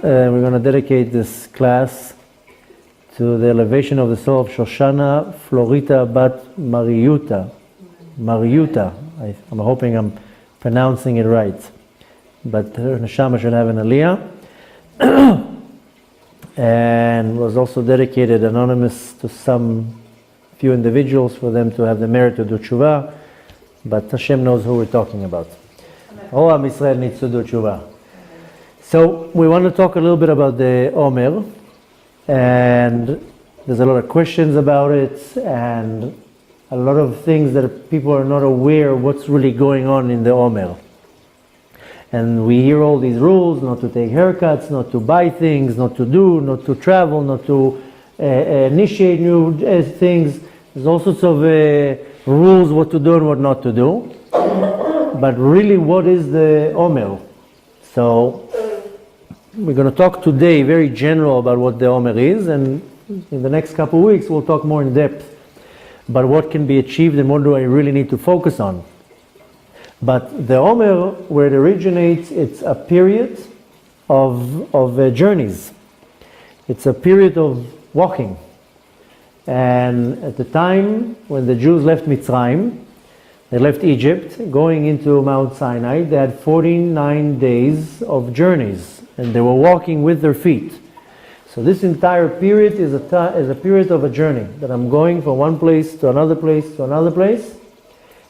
We're going to dedicate this class to the elevation of the soul of Shoshana Florita Bat Mariuta. I'm hoping I'm pronouncing it right. But her neshama should have an aliyah. And was also dedicated anonymous to some few individuals for them to have the merit to do tshuva. But Hashem knows who we're talking about. All Am Yisrael needs to do tshuva. So we want to talk a little bit about the Omer, and there's a lot of questions about it, and a lot of things that people are not aware what's really going on in the Omer. And we hear all these rules, not to take haircuts, not to buy things, not to do, not to travel, not to initiate new things. There's all sorts of rules what to do and what not to do. But really, what is the Omer? So we're going to talk today very general about what the Omer is, and in the next couple of weeks we'll talk more in depth about what can be achieved and what do I really need to focus on. But the Omer, where it originates, it's a period of journeys. It's a period of walking. And at the time when the Jews left Mitzrayim, they left Egypt, going into Mount Sinai, they had 49 days of journeys, and they were walking with their feet. So this entire period is a period of a journey, that I'm going from one place to another place to another place.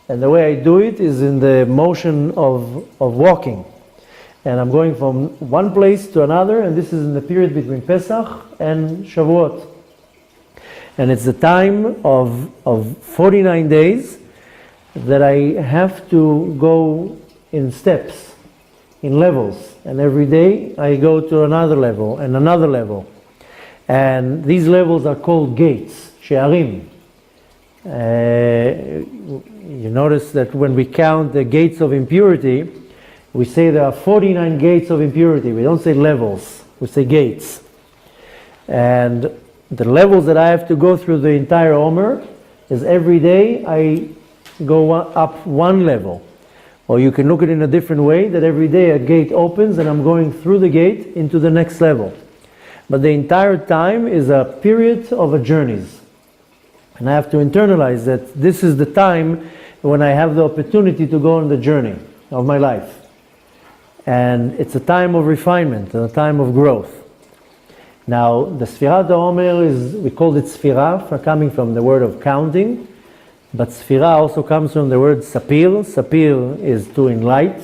And the way I do it is in the motion of walking. And I'm going from one place to another, and this is in the period between Pesach and Shavuot. And it's the time of 49 days that I have to go in steps, in levels. And every day I go to another level and another level. And these levels are called gates, she'arim. You notice that when we count the gates of impurity, we say there are 49 gates of impurity. We don't say levels, we say gates. And the levels that I have to go through the entire Omer is every day I go up one level. Or you can look at it in a different way, that every day a gate opens and I'm going through the gate into the next level. But the entire time is a period of a journeys. And I have to internalize that this is the time when I have the opportunity to go on the journey of my life. And it's a time of refinement, a time of growth. Now, the Sfirat Omer is, we call it Sfira, coming from the word of counting. But Sfira also comes from the word Sapir. Sapir is to enlight.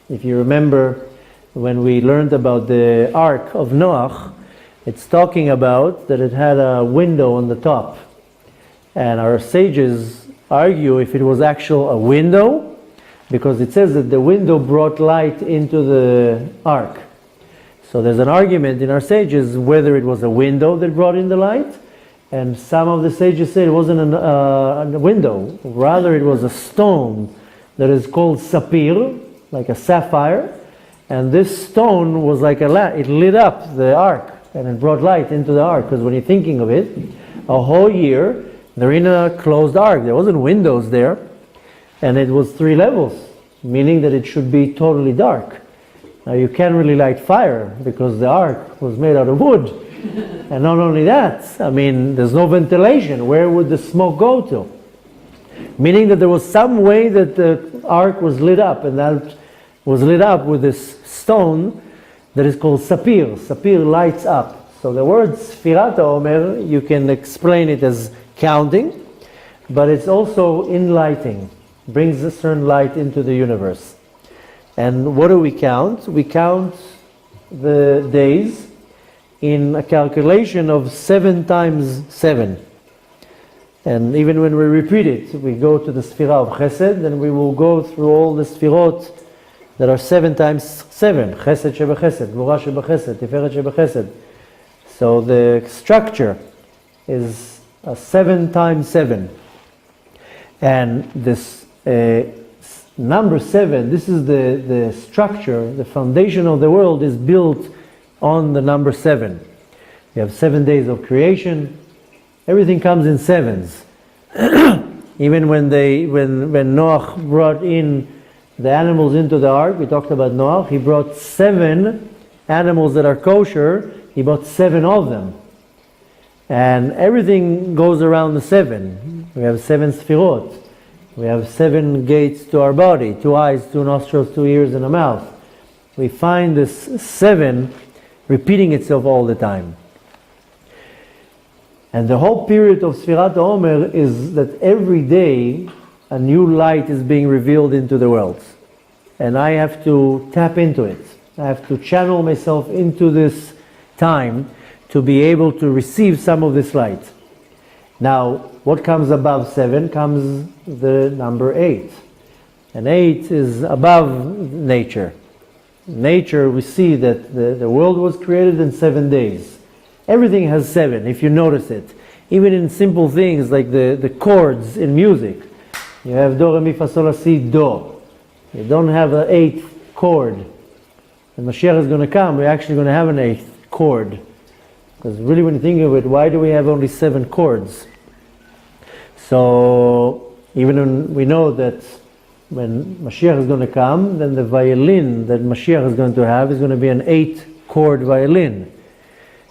If you remember, when we learned about the Ark of Noach, it's talking about that it had a window on the top. And our sages argue if it was actual a window, because it says that the window brought light into the ark. So there's an argument in our sages whether it was a window that brought in the light, and some of the sages say it wasn't a window, rather it was a stone that is called sapir, like a sapphire, and this stone was like a lamp. It lit up the ark and it brought light into the ark, because when you're thinking of it, a whole year they're in a closed ark. There wasn't windows there, and it was 3 levels, meaning that it should be totally dark. Now you can't really light fire because the ark was made out of wood. And not only that, I mean, there's no ventilation. Where would the smoke go to? Meaning that there was some way that the ark was lit up, and that was lit up with this stone that is called sapir. Sapir lights up. So the word Sfirat Omer, you can explain it as counting, but it's also enlightening, brings a certain light into the universe. And what do we count? We count the days in a calculation of 7 times 7. And even when we repeat it, we go to the Sfira of Chesed, and we will go through all the Sfirot that are 7 times 7. Chesed sheba Chesed, Gvura sheba Chesed, Tiferet sheba Chesed. So the structure is a 7 times 7. And this number 7, this is the structure, the foundation of the world is built on the number 7. You have 7 days of creation. Everything comes in sevens. Even when Noach brought in the animals into the ark, we talked about Noach, he brought 7 animals that are kosher, he brought 7 of them. And everything goes around the 7. We have 7 sfirot. We have 7 gates to our body, 2 eyes, 2 nostrils, 2 ears, and a mouth. We find this 7 repeating itself all the time. And the whole period of Sfirat Omer is that every day a new light is being revealed into the world. And I have to tap into it. I have to channel myself into this time to be able to receive some of this light. Now, what comes above 7 comes the number 8. And 8 is above nature. Nature, we see that the world was created in 7 days. Everything has 7, if you notice it. Even in simple things like the chords in music. You have do, re, mi, fa, sol, la, si, do. You don't have an 8th chord. When Mashiach is going to come, we're actually going to have an 8th chord. Because really when you think of it, why do we have only 7 chords? So, even when we know that when Mashiach is going to come, then the violin that Mashiach is going to have is going to be an 8-chord violin.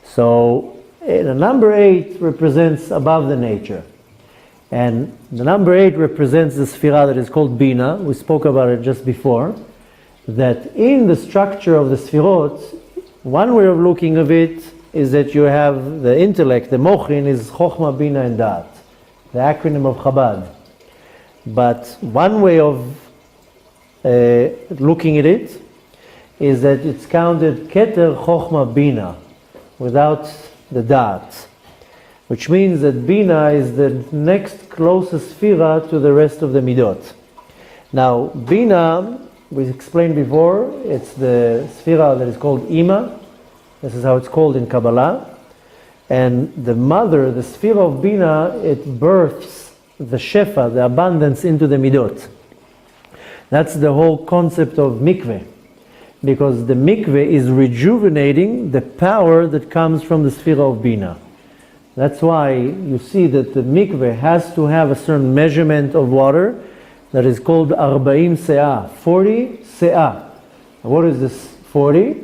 So, the number 8 represents above the nature. And the number 8 represents the sphira that is called Bina. We spoke about it just before. That in the structure of the sphirot, one way of looking of it is that you have the intellect, the mochin is Chokhmah, Bina, and Da'at, the acronym of Chabad. But one way of looking at it is that it's counted Keter, Chokhmah, Bina, without the Da'at, which means that Bina is the next closest sphira to the rest of the Midot. Now, Bina, we explained before, it's the sphira that is called Ima. This is how it's called in Kabbalah. And the mother, the sphira of Bina, it births the Shefa, the abundance, into the Midot. That's the whole concept of mikveh. Because the mikveh is rejuvenating the power that comes from the sphira of Bina. That's why you see that the mikveh has to have a certain measurement of water that is called 40 se'ah, 40 se'ah. What is this 40?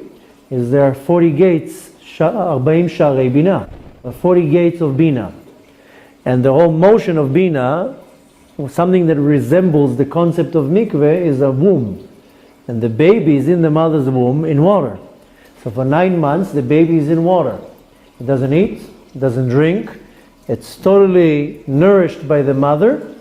Is there are 40 gates, 40 sharei Bina, 40 gates of Bina. And the whole motion of Bina, something that resembles the concept of mikveh, is a womb. And the baby is in the mother's womb in water. So for 9 months, the baby is in water. It doesn't eat, it doesn't drink. It's totally nourished by the mother.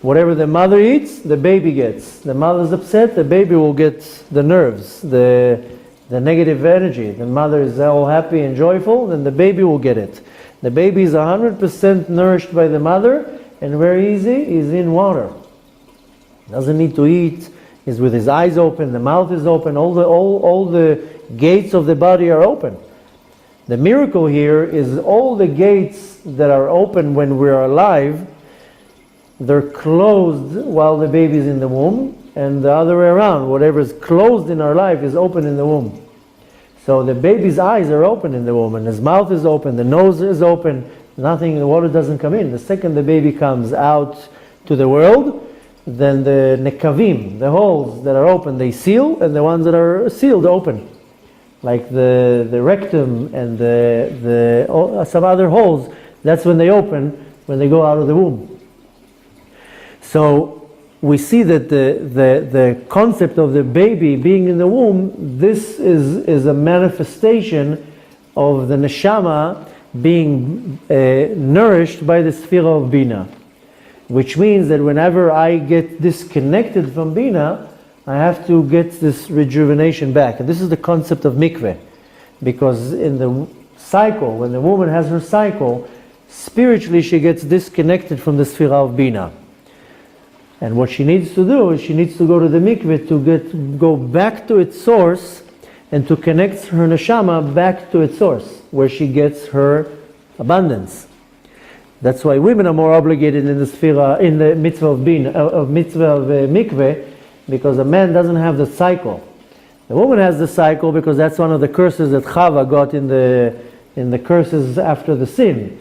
Whatever the mother eats, the baby gets. The mother's upset, the baby will get the nerves, the negative energy. The mother is all happy and joyful, then the baby will get it. The baby is 100% nourished by the mother, and very easy, he's in water. Doesn't need to eat. Is with his eyes open, the mouth is open, all the gates of the body are open. The miracle here is all the gates that are open when we are alive, they're closed while the baby is in the womb, and the other way around, whatever is closed in our life is open in the womb. So the baby's eyes are open in the womb, and his mouth is open, the nose is open, nothing, the water doesn't come in. The second the baby comes out to the world, then the nekavim, the holes that are open, they seal, and the ones that are sealed open. Like the rectum and some other holes, that's when they open, when they go out of the womb. So we see that the concept of the baby being in the womb, this is a manifestation of the neshama being nourished by the sphira of Bina. Which means that whenever I get disconnected from Bina, I have to get this rejuvenation back. And this is the concept of mikveh. Because in the cycle, when the woman has her cycle, spiritually she gets disconnected from the sphira of Bina. And what she needs to do is she needs to go to the mikveh to go back to its source and to connect her neshama back to its source, where she gets her abundance. That's why women are more obligated in the sphira, in the mitzvah of mikveh, because a man doesn't have the cycle. The woman has the cycle because that's one of the curses that Chava got in the curses after the sin.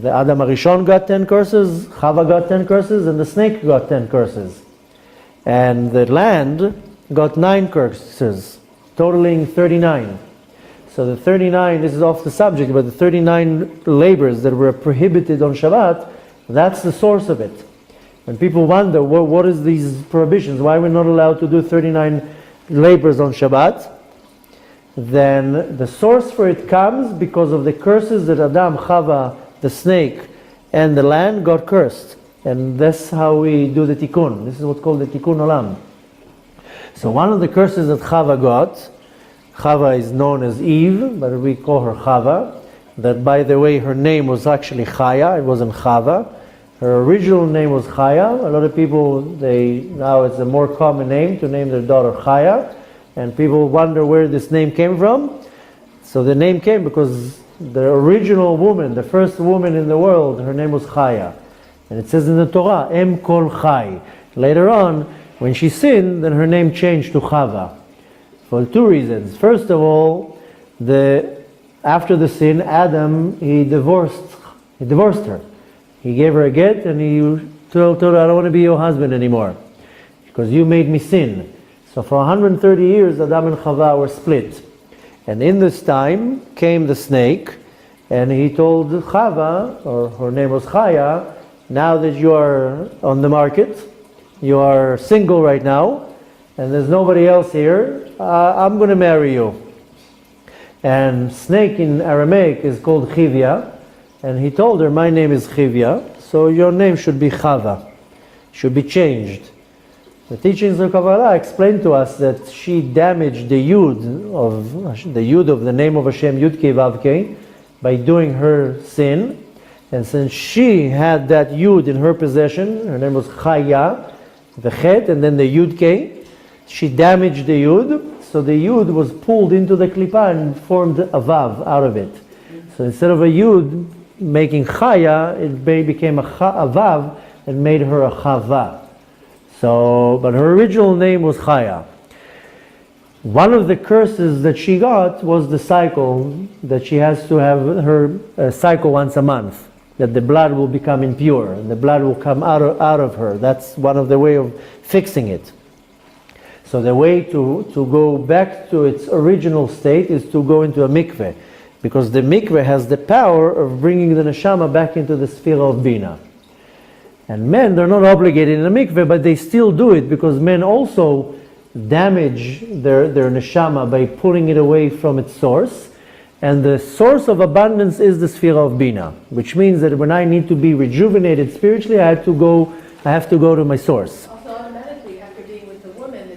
The Adam Arishon got 10 curses, Chava got 10 curses, and the snake got 10 curses. And the land got 9 curses, totaling 39. So the 39, this is off the subject, but the 39 labors that were prohibited on Shabbat, that's the source of it. When people wonder, what is these prohibitions? Why we're not allowed to do 39 labors on Shabbat? Then the source for it comes because of the curses that Adam, Chava, the snake, and the land got cursed. And that's how we do the tikkun. This is what's called the tikkun olam. So one of the curses that Chava got, Chava is known as Eve, but we call her Chava. That, by the way, her name was actually Chaya, it wasn't Chava. Her original name was Chaya. A lot of people, now it's a more common name to name their daughter Chaya. And people wonder where this name came from. So the name came because the original woman, the first woman in the world, her name was Chaya. And it says in the Torah, Em Kol Chai. Later on, when she sinned, then her name changed to Chava. For 2 reasons. First of all, after the sin, Adam, he divorced her. He gave her a get and he told her, I don't want to be your husband anymore because you made me sin. So for 130 years, Adam and Chava were split. And in this time came the snake, and he told Chava, or her name was Chaya, now that you are on the market, you are single right now, and there's nobody else here, I'm going to marry you. And snake in Aramaic is called Chivya, and he told her, my name is Chivya, so your name should be Chava, should be changed. The teachings of Kabbalah explain to us that she damaged the yud of the name of Hashem, Yud-Kei Vav-Kei, by doing her sin. And since she had that yud in her possession, her name was Chaya, the chet, and then the Yud-Kei, she damaged the yud, so the yud was pulled into the klipa and formed a vav out of it. So instead of a yud making Chaya, it became a vav and made her a Chava. So, but her original name was Chaya. One of the curses that she got was the cycle, that she has to have her cycle once a month, that the blood will become impure, and the blood will come out of her. That's one of the way of fixing it. So the way to go back to its original state is to go into a mikveh, because the mikveh has the power of bringing the neshama back into the sphere of Bina. And men, they're not obligated in a mikveh, but they still do it because men also damage their neshama by pulling it away from its source. And the source of abundance is the sphere of Bina, which means that when I need to be rejuvenated spiritually, I have to go to my source. Also, automatically, after being with the woman,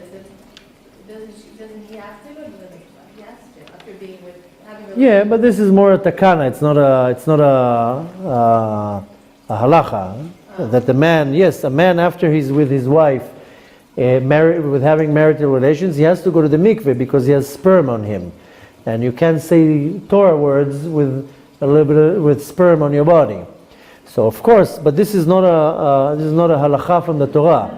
doesn't he have to go to the mikveh? He has to, after being with, having a Yeah, but this is more a takana. It's not a halacha. That the man, yes, a man after he's with his wife, with having marital relations, he has to go to the mikveh because he has sperm on him, and you can't say Torah words with a little bit with sperm on your body. So of course, but this is not a halacha from the Torah.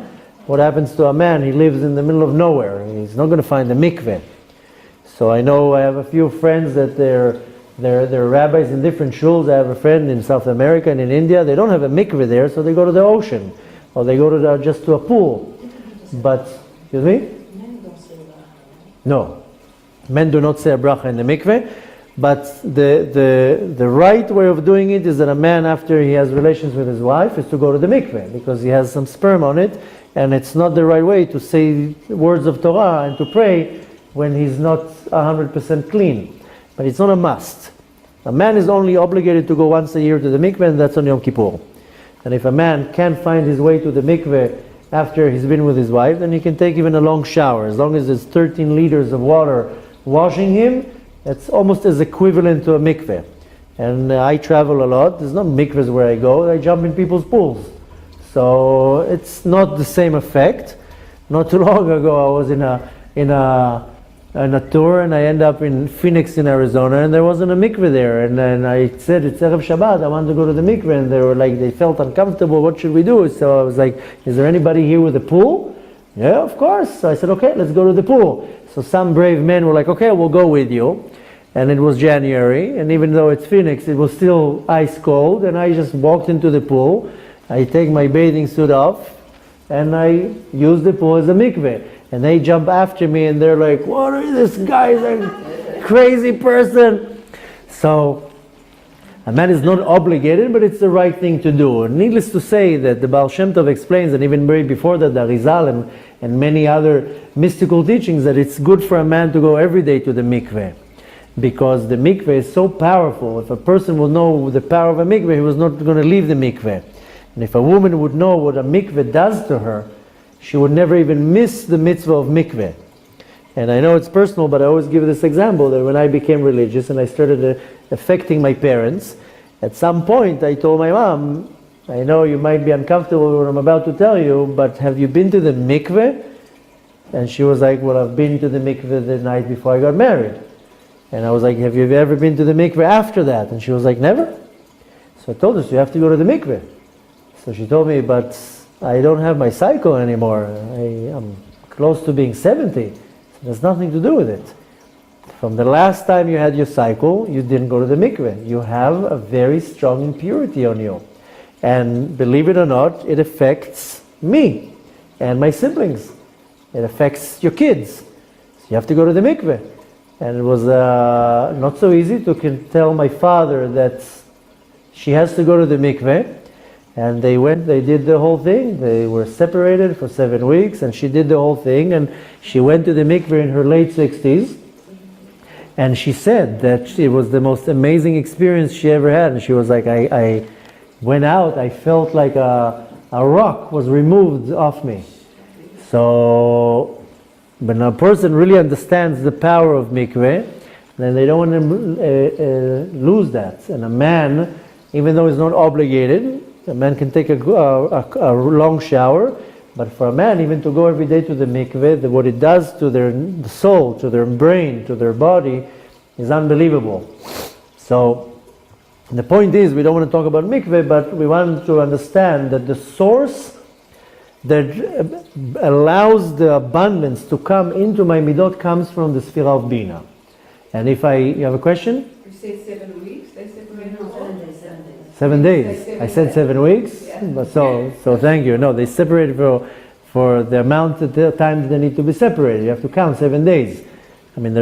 What happens to a man? He lives in the middle of nowhere. He's not going to find the mikveh. So I have a few friends that they're rabbis in different shuls. I have a friend in South America and in India. They don't have a mikveh there, so they go to the ocean, or they go to just to a pool. But, excuse me? Men don't say bracha. No, men do not say a bracha in the mikveh. But the right way of doing it is that a man, after he has relations with his wife, is to go to the mikveh because he has some sperm on it, and it's not the right way to say words of Torah and to pray when he's not 100% clean. But it's not a must. A man is only obligated to go once a year to the mikveh, and that's on Yom Kippur. And if a man can't find his way to the mikveh after he's been with his wife, then he can take even a long shower. As long as there's 13 liters of water washing him, that's almost as equivalent to a mikveh. And I travel a lot. There's not mikvehs where I go. I jump in people's pools. So it's not the same effect. Not too long ago, I was in a tour, and I end up in Phoenix in Arizona, and there wasn't a mikveh there. And then I said, it's Erev Shabbat, I want to go to the mikveh. And they felt uncomfortable, what should we do? So I was like, is there anybody here with a pool? Yeah, of course. So I said, okay, let's go to the pool. So some brave men were like, okay, we'll go with you. and it was January, and even though it's Phoenix, it was still ice cold, and I just walked into the pool. I take my bathing suit off, and I use the pool as a mikveh. And they jump after me, and they're like, "What are this guy's a crazy person?" So a man is not obligated, but it's the right thing to do. And needless to say that the Baal Shem Tov explains, and even very before that, the Arizal and many other mystical teachings, that it's good for a man to go every day to the mikveh. Because the mikveh is so powerful. If a person will know the power of a mikveh, he was not going to leave the mikveh. And if a woman would know what a mikveh does to her, she would never even miss the mitzvah of mikveh. And I know it's personal, but I always give this example that when I became religious and I started affecting my parents, at some point I told my mom, "I know you might be uncomfortable with what I'm about to tell you, but have you been to the mikveh?" And she was like, "Well, I've been to the mikveh the night before I got married." And I was like, "Have you ever been to the mikveh after that?" And she was like, "Never." So I told her, "So you have to go to the mikveh." So she told me, "But I don't have my cycle anymore. I'm close to being 70. So there's nothing to do with it. From the last time you had your cycle, you didn't go to the mikveh. You have a very strong impurity on you. And believe it or not, it affects me and my siblings. It affects your kids. So you have to go to the mikveh." And it was not so easy to tell my father that she has to go to the mikveh. And they did the whole thing. They were separated for 7 weeks, and she did the whole thing. And she went to the mikveh in her late 60s. And she said that it was the most amazing experience she ever had. And she was like, I went out, I felt like a rock was removed off me. So when a person really understands the power of mikveh, then they don't want to lose that. And a man, even though he's not obligated, a man can take a long shower, but for a man, even to go every day to the mikveh, what it does to their soul, to their brain, to their body, is unbelievable. So the point is, we don't want to talk about mikveh, but we want to understand that the source that allows the abundance to come into my midot comes from the Sphira of Bina. And you have a question? You say 7 weeks, they separate no, 7 days. 7 days. I said 7 weeks, yeah. But so thank you. No, they separate for the amount of the time they need to be separated. You have to count 7 days. I mean,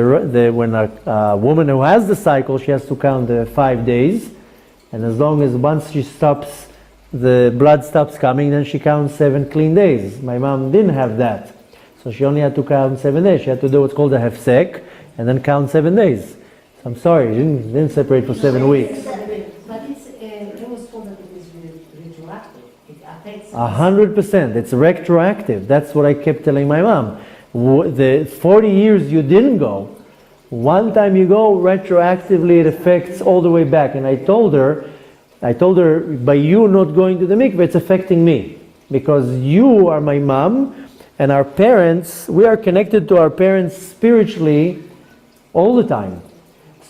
when a woman who has the cycle, she has to count the 5 days, and as long as once she stops, the blood stops coming, then she counts 7 clean days. My mom didn't have that, so she only had to count 7 days. She had to do what's called a hefsek, and then count 7 days. So I'm sorry, she didn't separate for 7 weeks. But it was told that it is retroactive. It affects 100%. It's retroactive. That's what I kept telling my mom. The 40 years you didn't go, one time you go, retroactively it affects all the way back. And I told her, by you not going to the mikveh, it's affecting me. Because you are my mom, and our parents, we are connected to our parents spiritually all the time.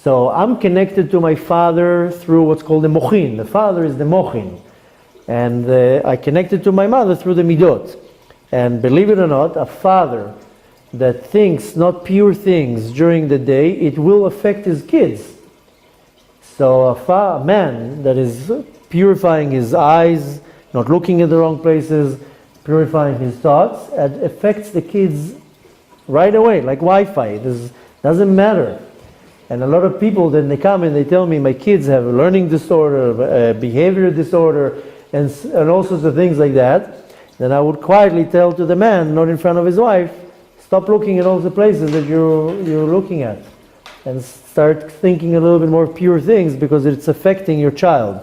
So I'm connected to my father through what's called the mochin. The father is the mochin. And I connected to my mother through the midot. And believe it or not, a father that thinks not pure things during the day, it will affect his kids. So a man that is purifying his eyes, not looking in the wrong places, purifying his thoughts, it affects the kids right away, like Wi-Fi. It doesn't matter. And a lot of people, then they come and they tell me, my kids have a learning disorder, behavior disorder, and all sorts of things like that. Then I would quietly tell to the man, not in front of his wife, stop looking at all the places that you're looking at, and start thinking a little bit more pure things, because it's affecting your child.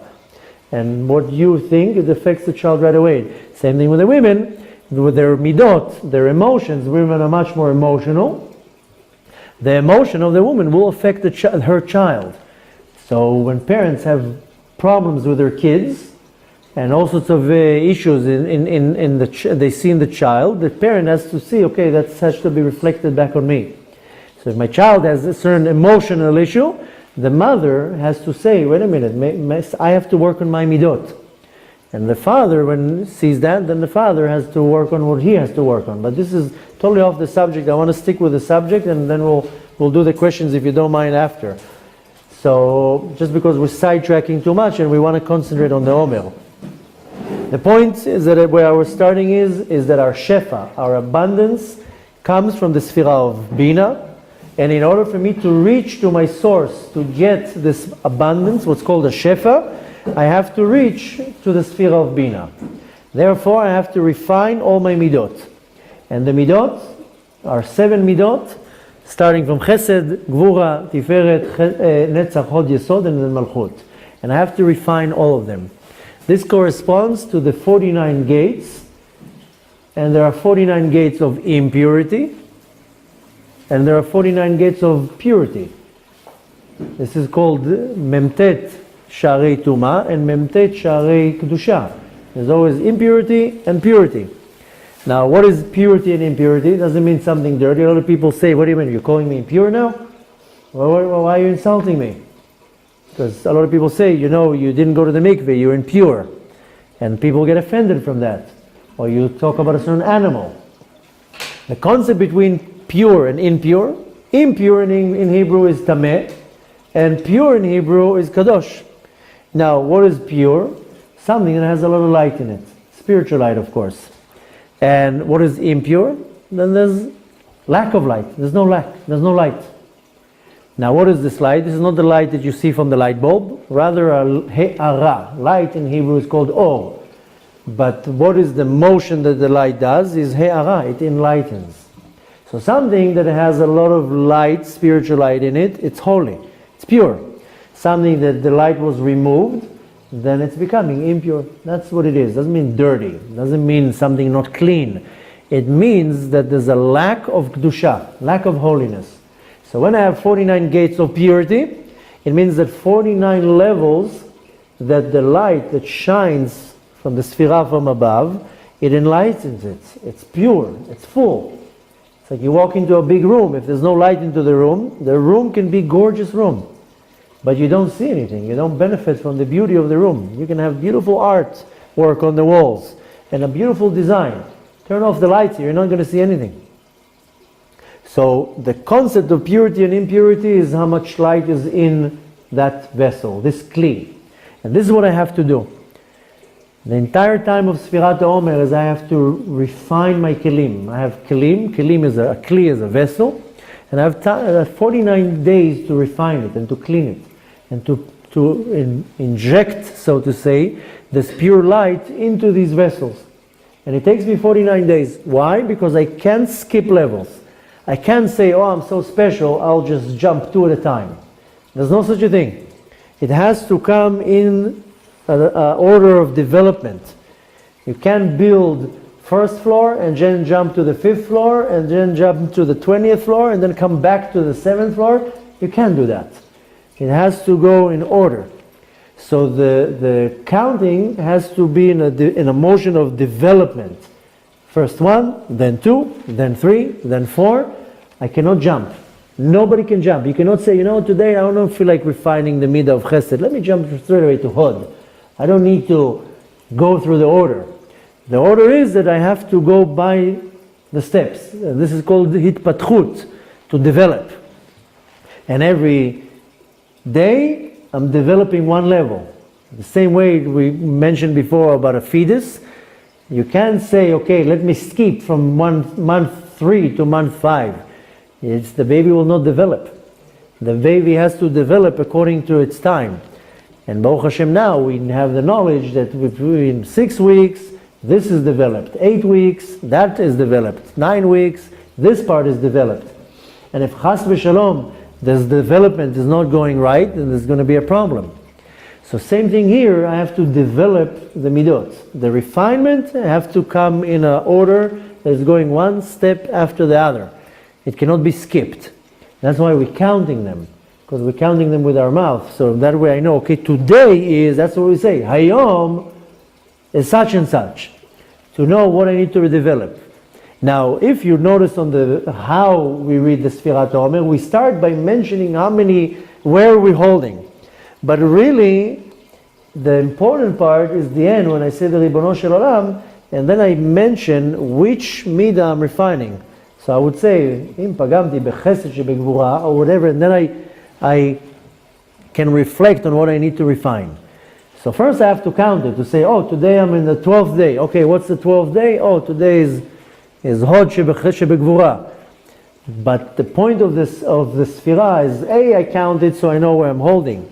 And what you think, it affects the child right away. Same thing with the women, with their midot, their emotions. Women are much more emotional. The emotion of the woman will affect her child. So when parents have problems with their kids, and all sorts of issues they see in the child, the parent has to see, okay, that has to be reflected back on me. So if my child has a certain emotional issue, the mother has to say, wait a minute, I have to work on my midot. And the father, when sees that, then the father has to work on what he has to work on. But this is totally off the subject. I want to stick with the subject, and then we'll do the questions, if you don't mind, after. So just because we're sidetracking too much and we want to concentrate on the Omer. The point is that where we're starting is that our shefa, our abundance, comes from the sphera of Bina. And in order for me to reach to my source, to get this abundance, what's called a shefa, I have to reach to the sphera of Bina. Therefore, I have to refine all my midot. And the midot are 7 midot, starting from Chesed, Gvura, Tiferet, Netzach, Hod, Yesod, and then Malchut. And I have to refine all of them. This corresponds to the 49 gates, and there are 49 gates of impurity, and there are 49 gates of purity. This is called Memtet Sharei Tuma and Memtet Sharei Kedusha. There's always impurity and purity. Now, what is purity and impurity? It doesn't mean something dirty. A lot of people say, what do you mean? You're calling me impure now? Well, why are you insulting me? Because a lot of people say, you didn't go to the mikveh, you're impure. And people get offended from that. Or you talk about a certain animal. The concept between pure and impure in Hebrew is tameh, and pure in Hebrew is kadosh. Now, what is pure? Something that has a lot of light in it. Spiritual light, of course. And what is impure? Then there's lack of light. There's no light. Now, what is this light? This is not the light that you see from the light bulb. Rather, a he'ara. Light in Hebrew is called or. But what is the motion that the light does is he'ara. It enlightens. So something that has a lot of light, spiritual light in it, it's holy. It's pure. Something that the light was removed, then it's becoming impure. That's what it is. It doesn't mean dirty. It doesn't mean something not clean. It means that there's a lack of kedusha, lack of holiness. So when I have 49 gates of purity, it means that 49 levels that the light that shines from the sphera from above, it enlightens it. It's pure. It's full. It's like you walk into a big room. If there's no light into the room can be a gorgeous room. But you don't see anything. You don't benefit from the beauty of the room. You can have beautiful art work on the walls and a beautiful design. Turn off the lights, you're not going to see anything. So the concept of purity and impurity is how much light is in that vessel, this kli. And this is what I have to do. The entire time of Sfirat Omer is I have to refine my kelim. I have kelim. Kelim is a kli is a vessel. And I have 49 days to refine it and to clean it. And to inject, so to say, this pure light into these vessels. And it takes me 49 days. Why? Because I can't skip levels. I can't say, oh, I'm so special, I'll just jump 2 at a time. There's no such a thing. It has to come in order of development. You can't build first floor and then jump to the 5th floor and then jump to the 20th floor and then come back to the 7th floor. You can't do that. It has to go in order. So the counting has to be in a motion of development. First 1, then 2, then 3, then 4. I cannot jump. Nobody can jump. You cannot say, today I don't feel like refining the midah of chesed. Let me jump straight away to hod. I don't need to go through the order. The order is that I have to go by the steps. This is called hitpatchut, to develop. And every day I'm developing one level. The same way we mentioned before about a fetus. You can't say, okay, let me skip from month 3 to month 5. The baby will not develop. The baby has to develop according to its time. And Baruch Hashem now we have the knowledge that within 6 weeks, this is developed. 8 weeks, that is developed. 9 weeks, this part is developed. And if chas v'shalom, this development is not going right, then there's going to be a problem. So same thing here, I have to develop the midot. The refinement have to come in an order that is going one step after the other. It cannot be skipped. That's why we're counting them. Because we're counting them with our mouth. So that way I know, okay, today is, that's what we say, Hayom is such and such. To know what I need to develop. Now, if you notice on how we read the Sfirat Omer, we start by mentioning where we're holding. But really, the important part is the end when I say the Ribono Shel Olam, and then I mention which midah I'm refining. So I would say, Im pagamti bechesed shebegvura, or whatever, and then I can reflect on what I need to refine. So first I have to count it, to say, oh, today I'm in the 12th day. Okay, what's the 12th day? Oh, today is Hod Shebegvura. But the point of the Sphira is, I count it so I know where I'm holding.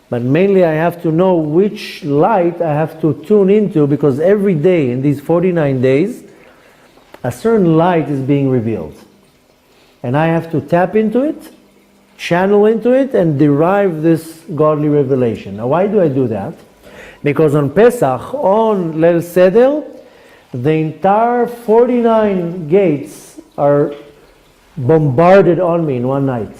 But mainly I have to know which light I have to tune into, because every day in these 49 days, a certain light is being revealed. And I have to tap into it, channel into it, and derive this godly revelation. Now why do I do that? Because on Pesach, on Leil Seder, the entire 49 gates are bombarded on me in one night.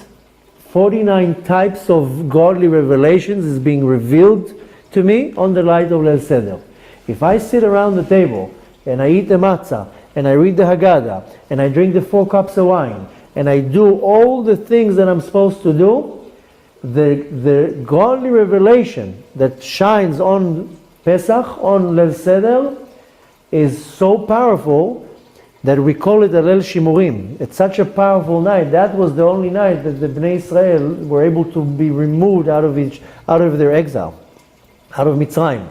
49 types of godly revelations is being revealed to me on the light of Leil Seder. If I sit around the table and I eat the matzah and I read the Haggadah and I drink the 4 cups of wine and I do all the things that I'm supposed to do, the godly revelation that shines on Pesach, on Leil Seder, is so powerful that we call it a Leil Shimurim. It's such a powerful night. That was the only night that the Bnei Israel were able to be removed out of their exile, out of Mitzrayim.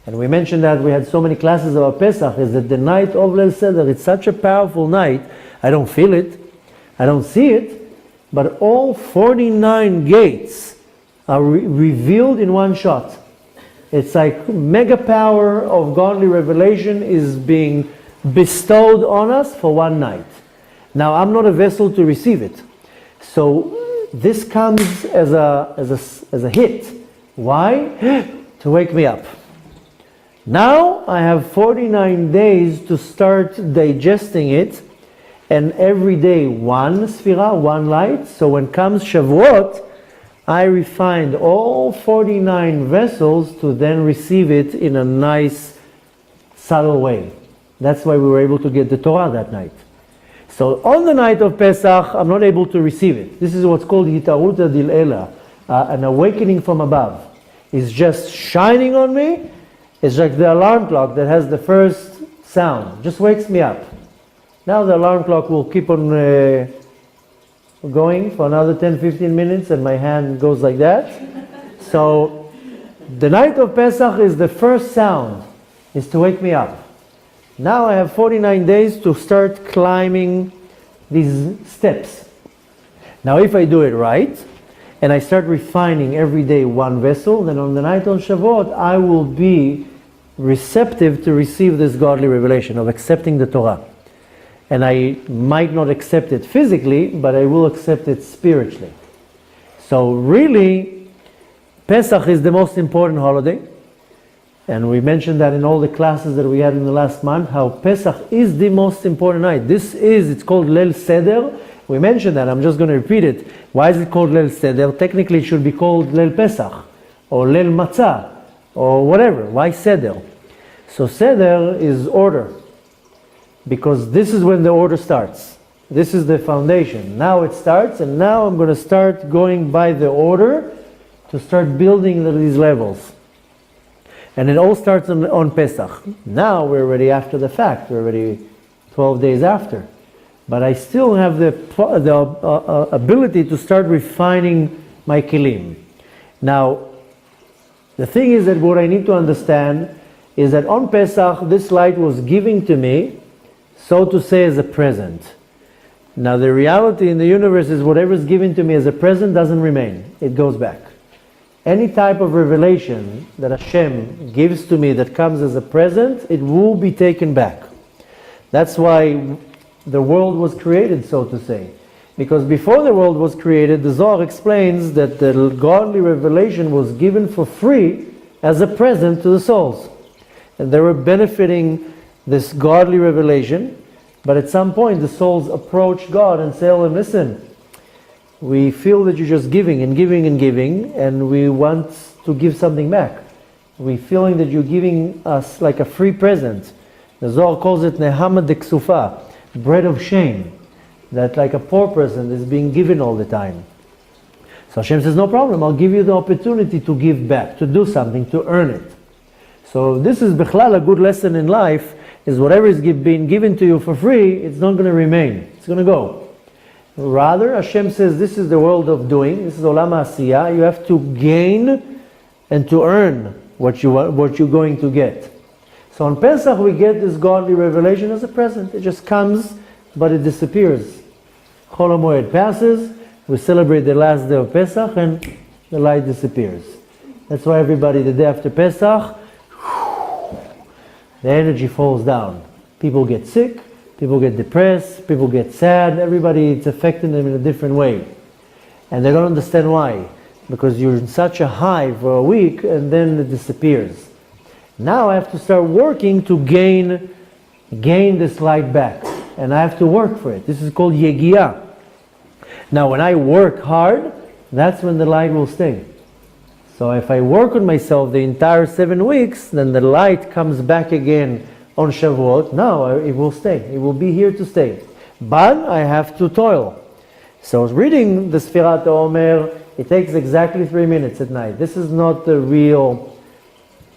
And we mentioned that we had so many classes about Pesach, is that the night of Leil Seder, it's such a powerful night. I don't feel it, I don't see it, but all 49 gates are revealed in one shot. It's like mega power of godly revelation is being bestowed on us for one night. Now I'm not a vessel to receive it, so this comes as a hit. Why? To wake me up. Now I have 49 days to start digesting it, and every day one sphira, one light. So when comes Shavuot, I refined all 49 vessels to then receive it in a nice, subtle way. That's why we were able to get the Torah that night. So on the night of Pesach, I'm not able to receive it. This is what's called Hitaruta Dil Ela, an awakening from above. It's just shining on me. It's like the alarm clock that has the first sound. Just wakes me up. Now the alarm clock will keep on going for another 10-15 minutes, and my hand goes like that. So the night of Pesach is the first sound, is to wake me up. Now I have 49 days to start climbing these steps. Now if I do it right, and I start refining every day one vessel, then on the night of Shavuot, I will be receptive to receive this godly revelation of accepting the Torah. And I might not accept it physically, but I will accept it spiritually. So really, Pesach is the most important holiday. And we mentioned that in all the classes that we had in the last month, how Pesach is the most important night. It's called Leil Seder. We mentioned that, I'm just going to repeat it. Why is it called Leil Seder? Technically it should be called Leil Pesach, or Leil Matzah, or whatever. Why Seder? So Seder is order, because this is when the order starts. This is the foundation. Now it starts, and now I'm going to start going by the order to start building these levels. And it all starts on Pesach. Now we're already after the fact. We're already 12 days after. But I still have the ability to start refining my kilim. Now, the thing is that what I need to understand is that on Pesach, this light was given to me, so to say, as a present. Now the reality in the universe is whatever is given to me as a present doesn't remain. It goes back. Any type of revelation that Hashem gives to me that comes as a present, it will be taken back. That's why the world was created, so to say. Because before the world was created, the Zohar explains that the godly revelation was given for free as a present to the souls. And they were benefiting this godly revelation, but at some point the souls approach God and say, "Oh, listen, we feel that you're just giving and giving and giving, and we want to give something back. We're feeling that you're giving us like a free present." The Zohar calls it Nehama de Ksufa, bread of shame, that like a poor person is being given all the time. So Hashem says, no problem, I'll give you the opportunity to give back, to do something, to earn it. So this is Bechlal, a good lesson in life, is whatever is being given to you for free, it's not going to remain, it's going to go. Rather, Hashem says this is the world of doing, this is Olam HaAsiyah. You have to gain and to earn what you're going to get. So on Pesach we get this godly revelation as a present. It just comes, but it disappears. Chol HaMoed passes, we celebrate the last day of Pesach, and the light disappears. That's why everybody, the day after Pesach, the energy falls down. People get sick, people get depressed, people get sad, everybody, it's affecting them in a different way. And they don't understand why. Because you're in such a high for a week and then it disappears. Now I have to start working to gain this light back. And I have to work for it. This is called Yegiah. Now when I work hard, that's when the light will stay. So if I work on myself the entire 7 weeks, then the light comes back again on Shavuot. No, it will stay. It will be here to stay. But I have to toil. So reading the Sfirat Omer, it takes exactly 3 minutes at night. This is not the real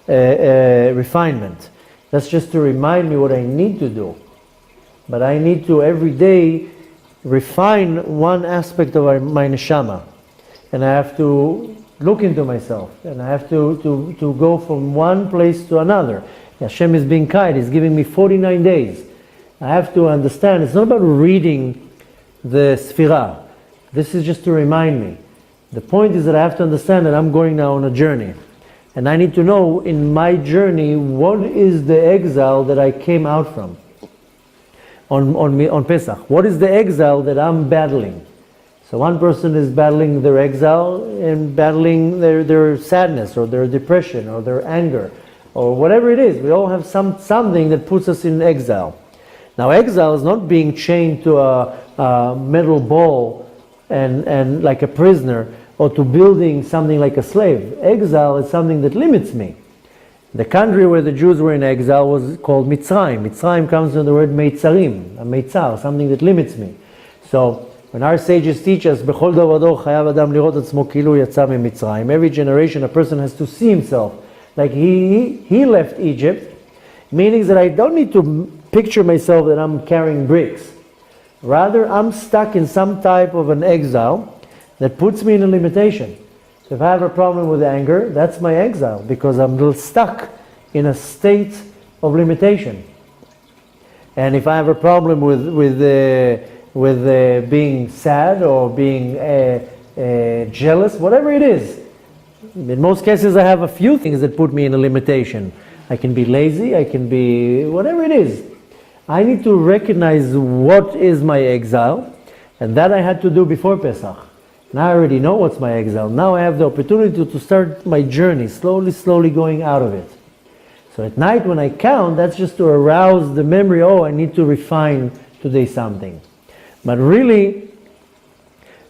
refinement. That's just to remind me what I need to do. But I need to every day refine one aspect of my neshama. And I have to look into myself. And I have to go from one place to another. Hashem is being kind. He's giving me 49 days. I have to understand, it's not about reading the Sfirah. This is just to remind me. The point is that I have to understand that I'm going now on a journey. And I need to know in my journey what is the exile that I came out from on Pesach. What is the exile that I'm battling? So one person is battling their exile and battling their sadness or their depression or their anger or whatever it is. We all have something that puts us in exile. Now exile is not being chained to a metal ball and like a prisoner, or to building something like a slave. Exile is something that limits me. The country where the Jews were in exile was called Mitzrayim. Mitzrayim comes from the word Meitzarim, a Meitzar, something that limits me. So when our sages teach us, B'chol dor vador chayav adam lirot atzmo kilu yatsa miMitzrayim, every generation a person has to see himself like he left Egypt, meaning that I don't need to picture myself that I'm carrying bricks. Rather, I'm stuck in some type of an exile that puts me in a limitation. So if I have a problem with anger, that's my exile, because I'm stuck in a state of limitation. And if I have a problem with being sad or being jealous, whatever it is, in most cases I have a few things that put me in a limitation. I can be lazy, I can be whatever it is. I need to recognize what is my exile, and that I had to do before Pesach. Now I already know what's my exile. Now I have the opportunity to start my journey, slowly going out of it. So at night when I count, that's just to arouse the memory, oh, I need to refine today something. But really,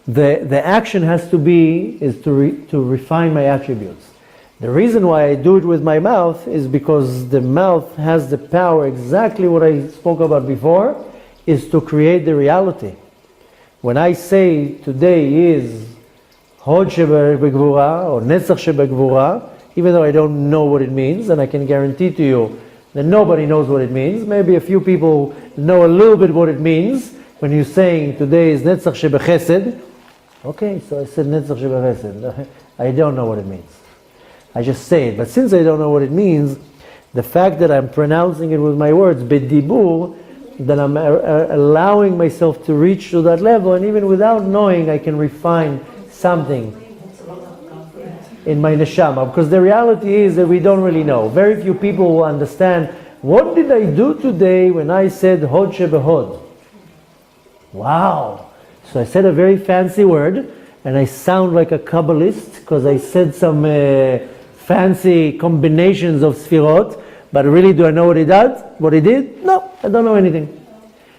the action has to be, is to refine my attributes. The reason why I do it with my mouth is because the mouth has the power, exactly what I spoke about before, is to create the reality. When I say today is Hod Shebegvura or Netzach Shebegvura, even though I don't know what it means, and I can guarantee to you that nobody knows what it means, maybe a few people know a little bit what it means when you're saying today is Netzach Shebechesed. Okay, so I said Netzach Shebechesed. I don't know what it means. I just say it. But since I don't know what it means, the fact that I'm pronouncing it with my words, B'dibur, then I'm allowing myself to reach to that level, and even without knowing, I can refine something in my neshama. Because the reality is that we don't really know. Very few people will understand, what did I do today when I said Hod Shebehod? Wow! So I said a very fancy word, and I sound like a Kabbalist, because I said some fancy combinations of Sfirot, but really, do I know what he does? What he did? No, I don't know anything.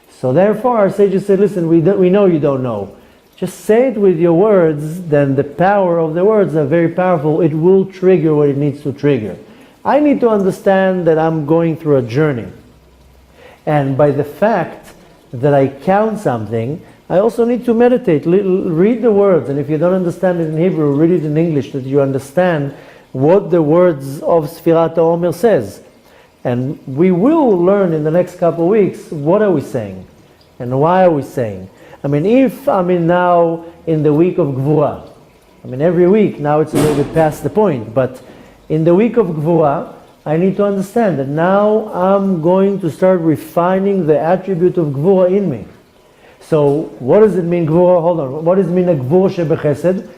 So therefore, our sages said, listen, we know you don't know. Just say it with your words, then the power of the words are very powerful. It will trigger what it needs to trigger. I need to understand that I'm going through a journey. And by the fact that I count something, I also need to meditate, read the words. And if you don't understand it in Hebrew, read it in English, that you understand what the words of Sfirat Omer says. And we will learn in the next couple of weeks, what are we saying? And why are we saying? I mean, if I'm now in the week of Gvura, I mean, every week, now it's a little bit past the point, but in the week of Gvura, I need to understand that now I'm going to start refining the attribute of Gvura in me. So, what does it mean, Gvura? Hold on. What does it mean, a Gvura shebechesed?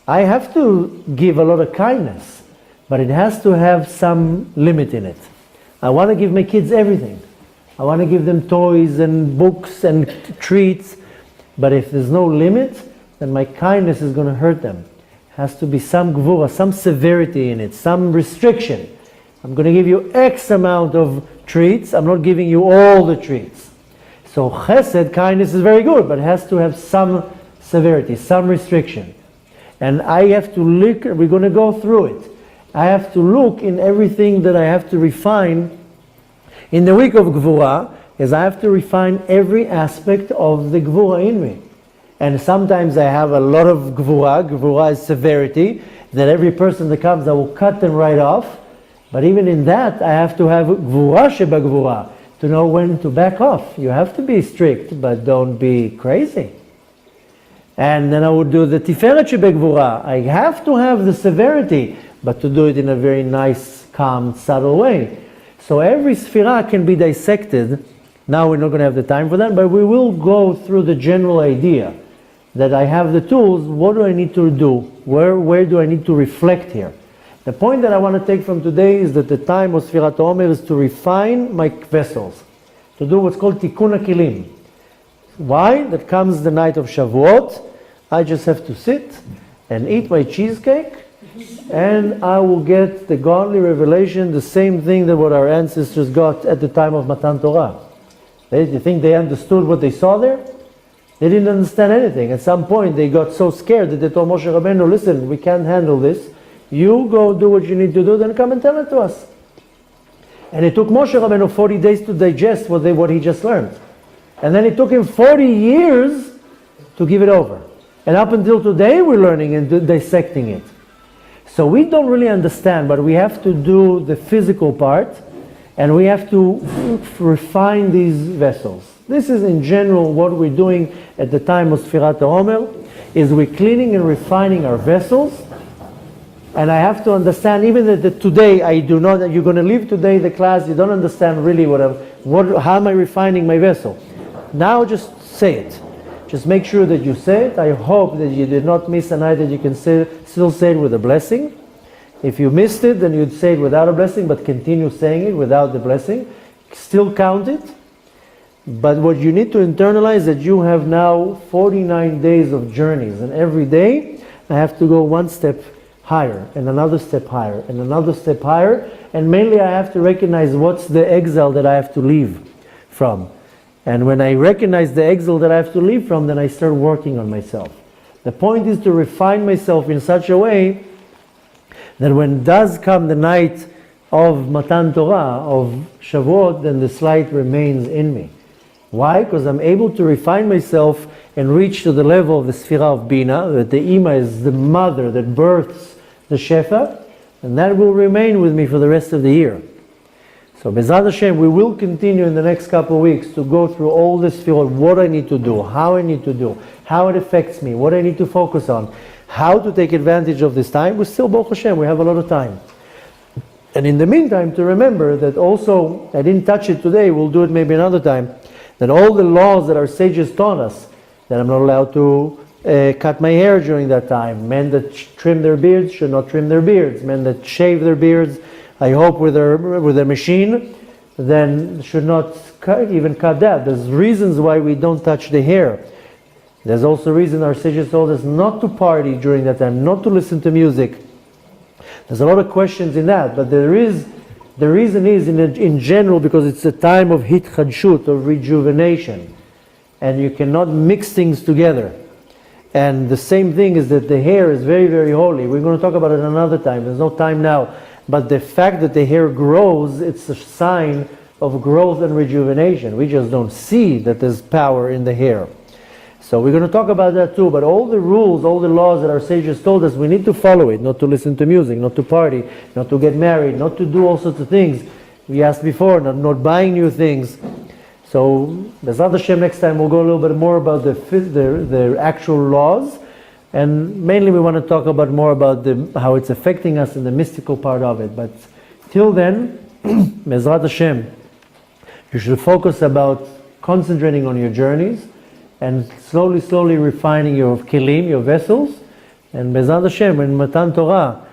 I have to give a lot of kindness, but it has to have some limit in it. I want to give my kids everything. I want to give them toys and books and treats, but if there's no limit, then my kindness is going to hurt them. It has to be some gvura, some severity in it, some restriction. I'm going to give you X amount of treats, I'm not giving you all the treats. So chesed, kindness, is very good, but it has to have some severity, some restriction. And I have to look, we're going to go through it. I have to look in everything that I have to refine. In the week of Gvura, is I have to refine every aspect of the Gvura in me. And sometimes I have a lot of Gvura. Gvura is severity, that every person that comes, I will cut them right off. But even in that, I have to have Gvura sheba Gvura, to know when to back off. You have to be strict, but don't be crazy. And then I would do the Tiferet sheba Gvura. I have to have the severity, but to do it in a very nice, calm, subtle way. So every sphira can be dissected. Now we're not going to have the time for that, but we will go through the general idea that I have the tools. What do I need to do? Where do I need to reflect here? The point that I want to take from today is that the time of Sfirat Omer is to refine my vessels, to do what's called Tikkun HaKilim. Why? That comes the night of Shavuot. I just have to sit and eat my cheesecake, and I will get the godly revelation, the same thing that what our ancestors got at the time of Matan Torah. You think they understood what they saw there? They didn't understand anything. At some point they got so scared that they told Moshe Rabbeinu, listen, we can't handle this. You go do what you need to do, then come and tell it to us. And it took Moshe Rabbeinu 40 days to digest what he just learned. And then it took him 40 years to give it over. And up until today we're learning and dissecting it. So we don't really understand, but we have to do the physical part, and we have to refine these vessels. This is in general what we're doing at the time of Sfirat Omer, is we're cleaning and refining our vessels. And I have to understand, even that today I do not, you're going to leave today the class, you don't understand really how am I refining my vessel. Now just say it. Just make sure that you say it. I hope that you did not miss a night, that you can still say it with a blessing. If you missed it, then you'd say it without a blessing, but continue saying it without the blessing. Still count it. But what you need to internalize is that you have now 49 days of journeys, and every day I have to go one step higher, and another step higher, and another step higher, and mainly I have to recognize what's the exile that I have to leave from. And when I recognize the exile that I have to leave from, then I start working on myself. The point is to refine myself in such a way that when does come the night of Matan Torah, of Shavuot, then the light remains in me. Why? Because I'm able to refine myself and reach to the level of the Sphira of Bina, that the Ima is the mother that births the Shefa, and that will remain with me for the rest of the year. So Bezrat Hashem, we will continue in the next couple of weeks to go through all this Sphirot, what I need to do, how I need to do, how it affects me, what I need to focus on, how to take advantage of this time. We're still, Baruch Hashem, we have a lot of time. And in the meantime, to remember that also, I didn't touch it today, we'll do it maybe another time, that all the laws that our sages taught us, that I'm not allowed to cut my hair during that time. Men that trim their beards should not trim their beards. Men that shave their beards, I hope with a machine, then should not even cut that. There's reasons why we don't touch the hair. There's also reason our sages told us not to party during that time, not to listen to music. There's a lot of questions in that, but the reason is in general because it's a time of hitchadshut, of rejuvenation, and you cannot mix things together. And the same thing is that the hair is very, very holy. We're going to talk about it another time. There's no time now. But the fact that the hair grows, it's a sign of growth and rejuvenation. We just don't see that there's power in the hair. So we're going to talk about that too. But all the rules, all the laws that our sages told us, we need to follow it. Not to listen to music, not to party, not to get married, not to do all sorts of things. We asked before, not buying new things. So, Bezrat Hashem, next time we'll go a little bit more about the actual laws, and mainly we want to talk about more about how it's affecting us in the mystical part of it. But till then, Bezrat Hashem, you should focus about concentrating on your journeys and slowly refining your kelim, your vessels. And Bezrat Hashem, when Matan Torah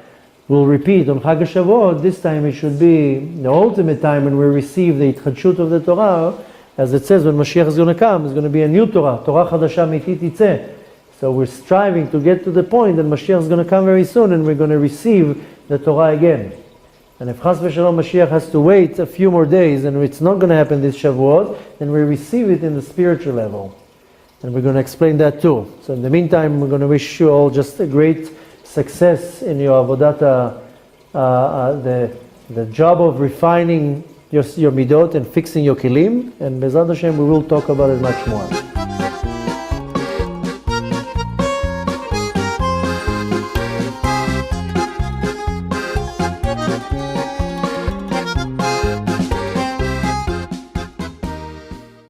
will repeat on Chag HaShavuot, this time it should be the ultimate time when we receive the Itchadshut of the Torah. As it says, when Mashiach is going to come, it's going to be a new Torah, Torah Chadasha Miti Titzeh. So we're striving to get to the point that Mashiach is going to come very soon and we're going to receive the Torah again. And if Chas v'Shalom Mashiach has to wait a few more days and it's not going to happen this Shavuot, then we receive it in the spiritual level. And we're going to explain that too. So in the meantime, we're going to wish you all just a great success in your avodat, the job of refining your midot and fixing your kelim. And Bezrat Hashem, we will talk about it much more.